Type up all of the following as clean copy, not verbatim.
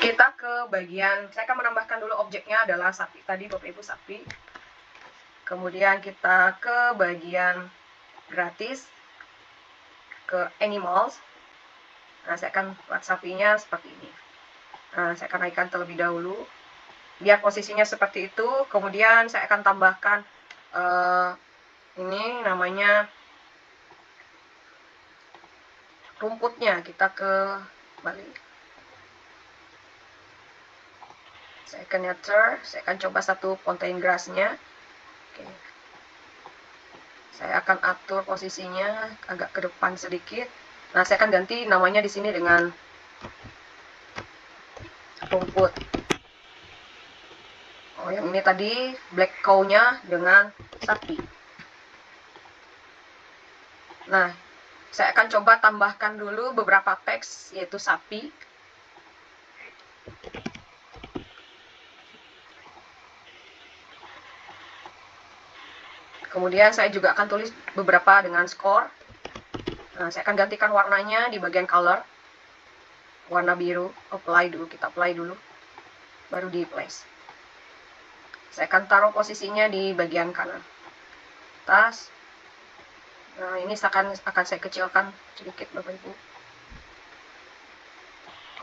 Kita ke bagian, saya akan menambahkan dulu objeknya adalah sapi tadi, Bapak Ibu, sapi. Kemudian kita ke bagian gratis, ke animals. Nah, saya akan buat sapinya seperti ini. Nah, saya akan naikkan terlebih dahulu biar posisinya seperti itu. Kemudian saya akan tambahkan ini namanya rumputnya. Kita ke balik, saya akan nurture, saya akan coba satu fountain grassnya. Oke. Saya akan atur posisinya agak ke depan sedikit. Nah, saya akan ganti namanya di sini dengan rumput. Oh, yang ini tadi black cow-nya dengan sapi. Nah, saya akan coba tambahkan dulu beberapa teks, yaitu sapi. Kemudian saya juga akan tulis beberapa dengan skor. Nah, saya akan gantikan warnanya di bagian color. Warna biru, apply dulu, kita apply dulu. Baru di place. Saya akan taruh posisinya di bagian kanan atas. Nah, ini akan saya kecilkan sedikit, Bapak Ibu.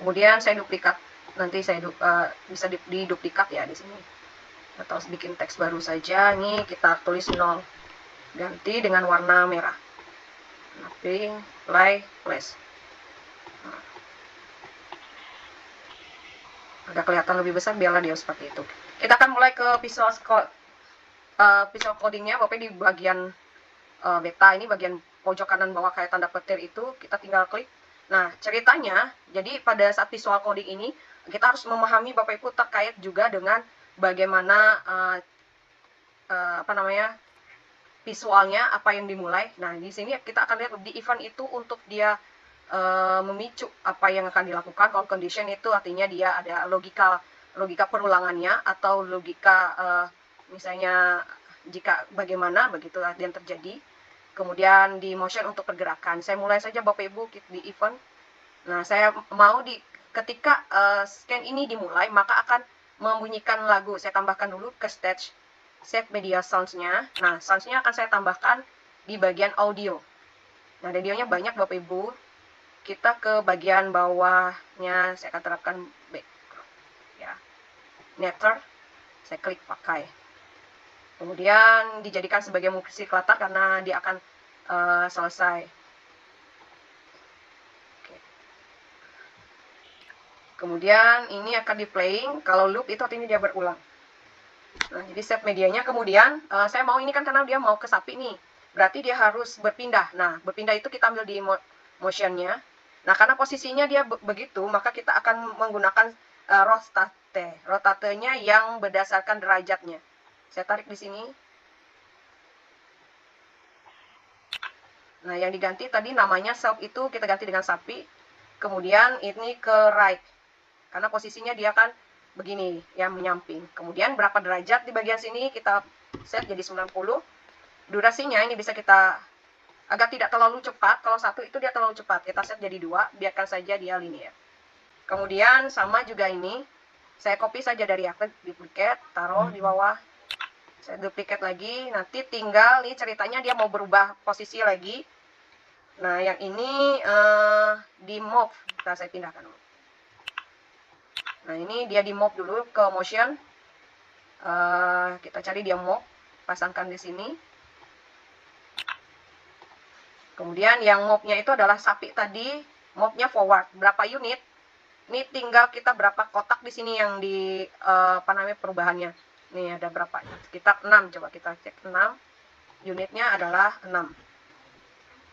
Kemudian saya duplikat. Nanti saya bisa diduplikat ya di sini. Atau bikin teks baru saja. Ini kita tulis 0. Ganti dengan warna merah. Mapping, apply, place. Nah, agak kelihatan lebih besar, biarlah dia seperti itu. Kita akan mulai ke visual codingnya. Bapak di bagian beta ini, bagian pojok kanan bawah kayak tanda petir itu, kita tinggal klik. Nah, ceritanya, jadi pada saat visual coding ini, kita harus memahami Bapak Ibu terkait juga dengan bagaimana visualnya, apa yang dimulai. Nah, di sini kita akan lihat di event itu untuk dia memicu apa yang akan dilakukan. Kalau condition itu artinya dia ada logika perulangannya atau logika misalnya jika bagaimana begitu yang terjadi. Kemudian di motion untuk pergerakan. Saya mulai saja Bapak Ibu di event. Nah, saya mau ketika scan ini dimulai, maka akan membunyikan lagu. Saya tambahkan dulu ke stage set media sounds-nya. Nah, sounds-nya akan saya tambahkan di bagian audio. Nah, audionya banyak Bapak Ibu. Kita ke bagian bawahnya, saya akan terapkan background. Ya. Netter, saya klik pakai. Kemudian dijadikan sebagai musik latar karena dia akan selesai. Oke. Kemudian ini akan di playing. Kalau loop itu artinya dia berulang. Nah, jadi set medianya. Kemudian saya mau ini kan karena dia mau ke sapi nih. Berarti dia harus berpindah. Nah, berpindah itu kita ambil di motionnya. Nah, karena posisinya dia begitu, maka kita akan menggunakan rotate. Rotatenya yang berdasarkan derajatnya. Saya tarik di sini. Nah, yang diganti tadi namanya self itu kita ganti dengan sapi. Kemudian ini ke right. Karena posisinya dia kan begini, ya menyamping. Kemudian berapa derajat di bagian sini kita set jadi 90. Durasinya ini bisa kita agar tidak terlalu cepat. Kalau satu itu dia terlalu cepat, kita set jadi 2, biarkan saja dia linear. Kemudian sama juga ini, saya copy saja dari aktif, duplicate, taruh di bawah. Saya duplicate lagi, nanti tinggal nih ceritanya dia mau berubah posisi lagi. Nah, yang ini di move, kita saya pindahkan dulu. Nah, ini dia di move dulu ke motion. Kita cari dia move, pasangkan di sini. Kemudian yang move-nya itu adalah sapi tadi, move-nya forward. Berapa unit? Ini tinggal kita berapa kotak di sini yang di perubahannya. Nih ada berapa? Sekitar 6, coba kita cek 6. Unitnya adalah 6.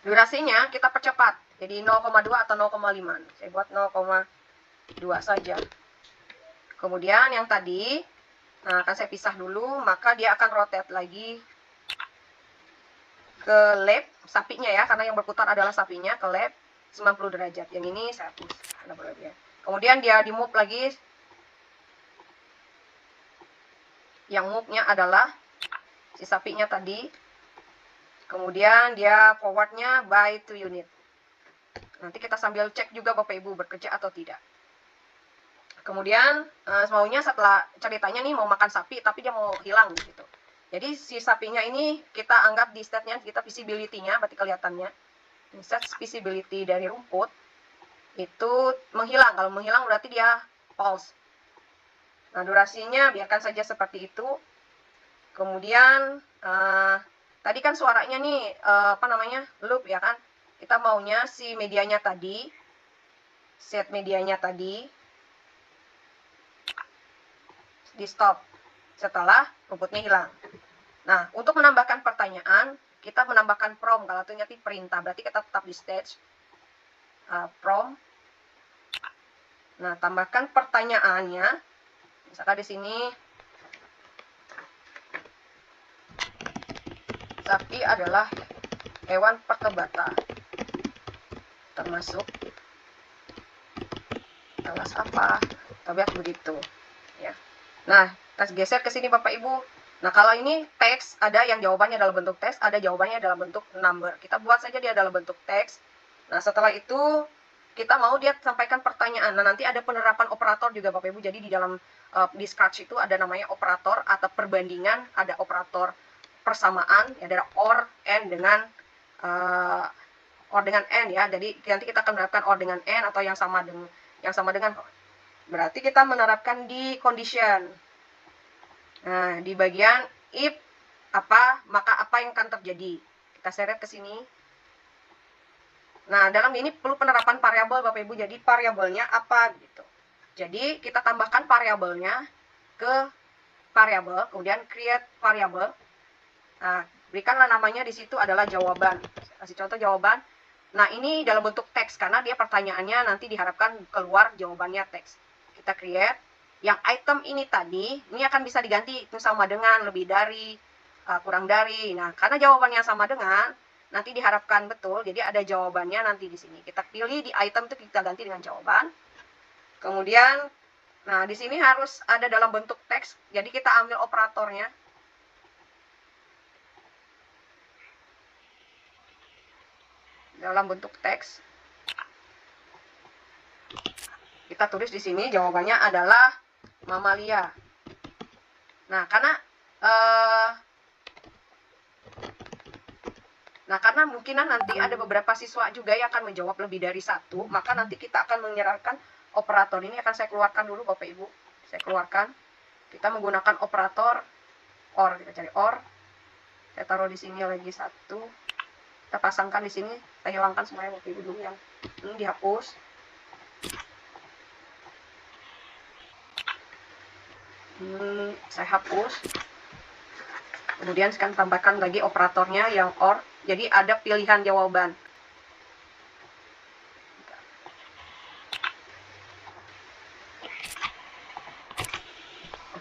Durasinya kita percepat. Jadi 0,2 atau 0,5. Saya buat 0,2 saja. Kemudian yang tadi, nah akan saya pisah dulu, maka dia akan rotate lagi ke left, sapinya ya, karena yang berputar adalah sapinya, ke left 90 derajat. Yang ini saya hapus karena berlebihan. Kemudian dia di move lagi. Yang move-nya adalah si sapinya tadi. Kemudian dia forward-nya by 2 unit. Nanti kita sambil cek juga Bapak Ibu bekerja atau tidak. Kemudian maunya setelah ceritanya nih mau makan sapi tapi dia mau hilang gitu. Jadi si sapinya ini kita anggap di state-nya kita visibility-nya, berarti kelihatannya. Set visibility dari rumput itu menghilang. Kalau menghilang berarti dia false. Nah, durasinya biarkan saja seperti itu. Kemudian tadi kan suaranya nih loop ya kan. Kita maunya si medianya tadi, set medianya tadi di stop setelah rumputnya hilang. Nah, untuk menambahkan pertanyaan, kita menambahkan prompt. Kalau itu nanti perintah, berarti kita tetap di stage prompt. Nah, tambahkan pertanyaannya. Misalkan di sini sapi adalah hewan pertobatan, termasuk kelas apa? Kita lihat begitu, ya. Nah, kita geser ke sini Bapak Ibu. Nah, kalau ini teks, ada yang jawabannya dalam bentuk teks, ada jawabannya dalam bentuk number. Kita buat saja dia dalam bentuk teks. Nah, setelah itu kita mau dia sampaikan pertanyaan. Nah, nanti ada penerapan operator juga Bapak Ibu. Jadi di dalam di Scratch itu ada namanya operator atau perbandingan, ada operator persamaan, ya, ada or, and dengan n ya. Jadi nanti kita akan menerapkan or dengan n atau yang sama dengan berarti kita menerapkan di condition. Nah, di bagian if maka apa yang akan terjadi. Kita seret ke sini. Nah, dalam ini perlu penerapan variabel Bapak Ibu. Jadi variabelnya apa gitu. Jadi kita tambahkan variabelnya ke variabel, kemudian create variabel. Nah, berikanlah namanya di situ adalah jawaban. Saya kasih contoh jawaban. Nah, ini dalam bentuk teks karena dia pertanyaannya nanti diharapkan keluar jawabannya teks. Kita create. Yang item ini tadi, ini akan bisa diganti itu sama dengan, lebih dari, kurang dari. Nah, karena jawabannya sama dengan, nanti diharapkan betul. Jadi ada jawabannya nanti di sini. Kita pilih di item itu kita ganti dengan jawaban. Kemudian, nah di sini harus ada dalam bentuk teks. Jadi kita ambil operatornya. Dalam bentuk teks. Kita tulis di sini jawabannya adalah mamalia. Nah, karena mungkinan nanti ada beberapa siswa juga yang akan menjawab lebih dari satu, maka nanti kita akan menyerahkan operator ini. Akan saya keluarkan dulu Bapak Ibu. Saya keluarkan. Kita menggunakan operator or. Kita cari or. Saya taruh di sini lagi satu. Kita pasangkan di sini. Saya hilangkan semuanya Bapak Ibu dulu yang ini dihapus. Saya hapus. Kemudian sekarang tambahkan lagi operatornya yang or. Jadi ada pilihan jawaban.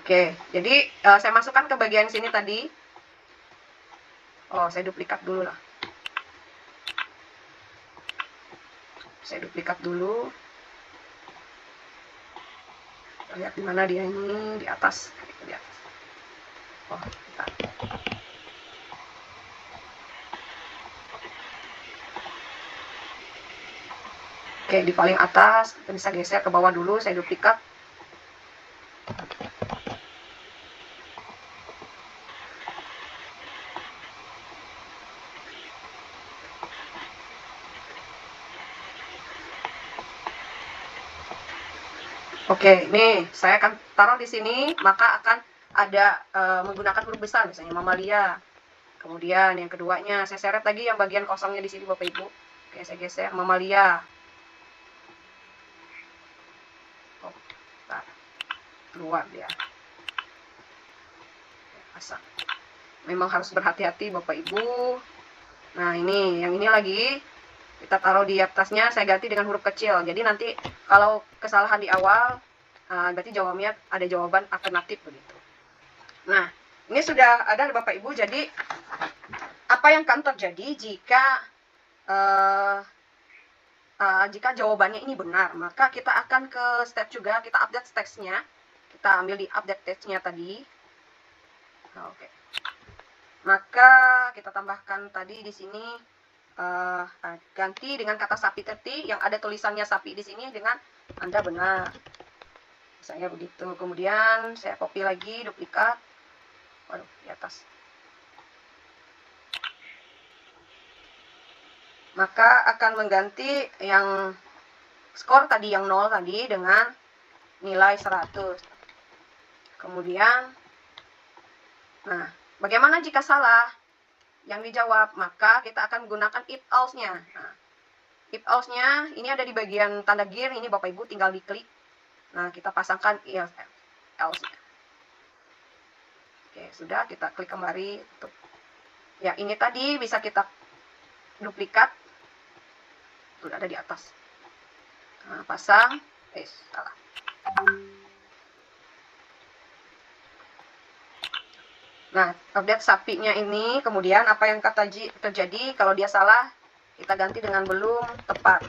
Oke, jadi saya masukkan ke bagian sini tadi. Oh, saya duplikat dulu lah. Saya duplikat dulu. Lihat di mana dia ini, di atas. Di atas. Oh, bentar. Oke, di paling atas, kita bisa geser ke bawah dulu, saya duplikat. Oke, nih saya akan taruh di sini, maka akan ada menggunakan huruf besar, misalnya mamalia. Kemudian yang keduanya, saya seret lagi yang bagian kosongnya di sini Bapak Ibu. Oke, saya geser mamalia. Oh, keluar dia. Pasang. Memang harus berhati-hati Bapak Ibu. Nah, ini, yang ini lagi. Kita taruh di atasnya, saya ganti dengan huruf kecil. Jadi nanti kalau kesalahan di awal, berarti jawabannya ada jawaban alternatif begitu. Nah, ini sudah ada Bapak Ibu. Jadi apa yang akan terjadi jika jawabannya ini benar, maka kita akan ke step juga, kita update teksnya. Kita ambil di update teksnya tadi. Oke. Maka kita tambahkan tadi di sini. Ganti dengan kata sapi teti yang ada tulisannya sapi di sini dengan Anda benar. Misalnya begitu. Kemudian saya copy lagi, duplikat. Waduh, di atas. Maka akan mengganti yang skor tadi, yang 0 tadi, dengan nilai 100. Kemudian, nah, bagaimana jika salah? Yang dijawab, maka kita akan gunakan if else-nya. Nah, if else-nya ini ada di bagian tanda gear, ini Bapak Ibu tinggal diklik. Nah, kita pasangkan if else-nya. Oke, sudah, kita klik kembali. Ya, ini tadi bisa kita duplikat. Sudah ada di atas. Nah, pasang, salah. Nah, update sapinya ini, kemudian apa yang terjadi kalau dia salah, kita ganti dengan belum tepat.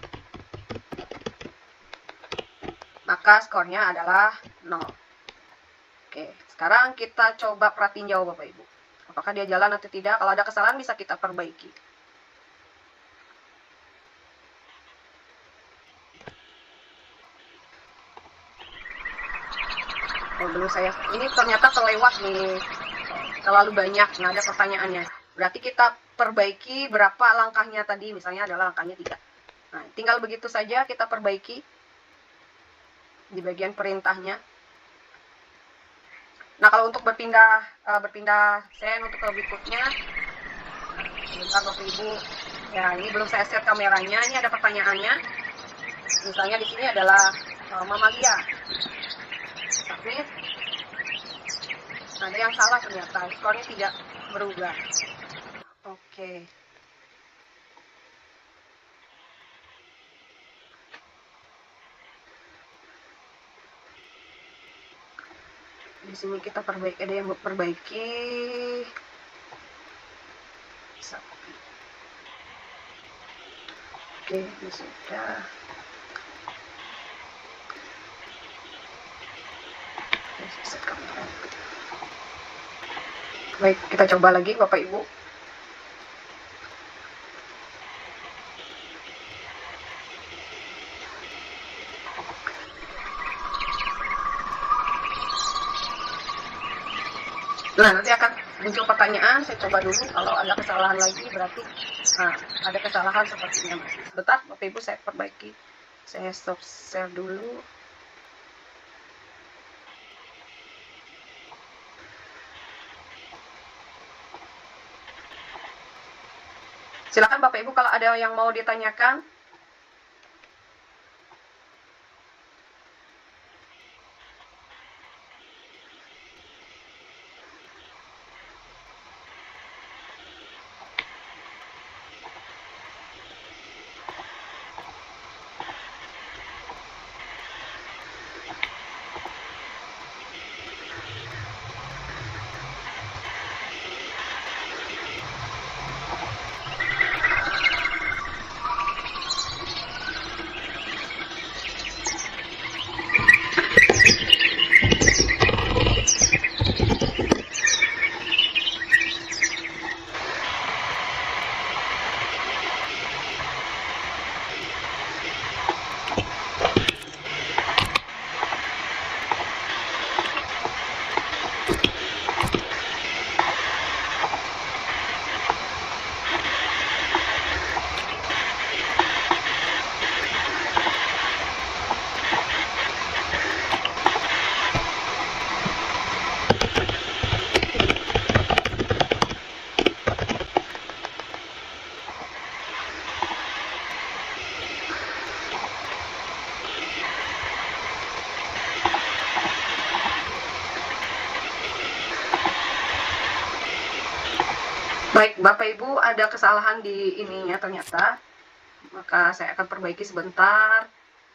Maka skornya adalah 0. Oke, sekarang kita coba perhatiin jauh Bapak Ibu. Apakah dia jalan atau tidak? Kalau ada kesalahan bisa kita perbaiki. Oh, belum saya. Ini ternyata terlewat nih. Terlalu banyak. Nah, ada pertanyaannya. Berarti kita perbaiki berapa langkahnya tadi. Misalnya adalah langkahnya 3. Nah, tinggal begitu saja kita perbaiki di bagian perintahnya. Nah, kalau untuk berpindah scene untuk ke berikutnya, sebentar Bapak Ibu. Ya, ini belum saya set kameranya. Ini ada pertanyaannya. Misalnya di sini adalah mamalia. Submit. Nah, ada yang salah ternyata. Skornya tidak berubah. Oke. Di sini kita perbaiki, ada yang perbaiki. Oke, ini sudah. Baik, kita coba lagi Bapak Ibu. Nah, nanti akan muncul pertanyaan, saya coba dulu. Kalau ada kesalahan lagi berarti ada kesalahan sepertinya. Bentar Bapak Ibu, saya perbaiki. Saya stop share dulu. Silakan Bapak Ibu kalau ada yang mau ditanyakan. Baik, Bapak Ibu ada kesalahan di ininya ternyata. Maka saya akan perbaiki sebentar.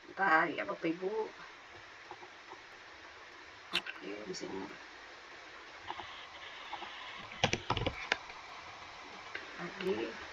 Bentar ya Bapak Ibu. Oke, di sini. Lagi.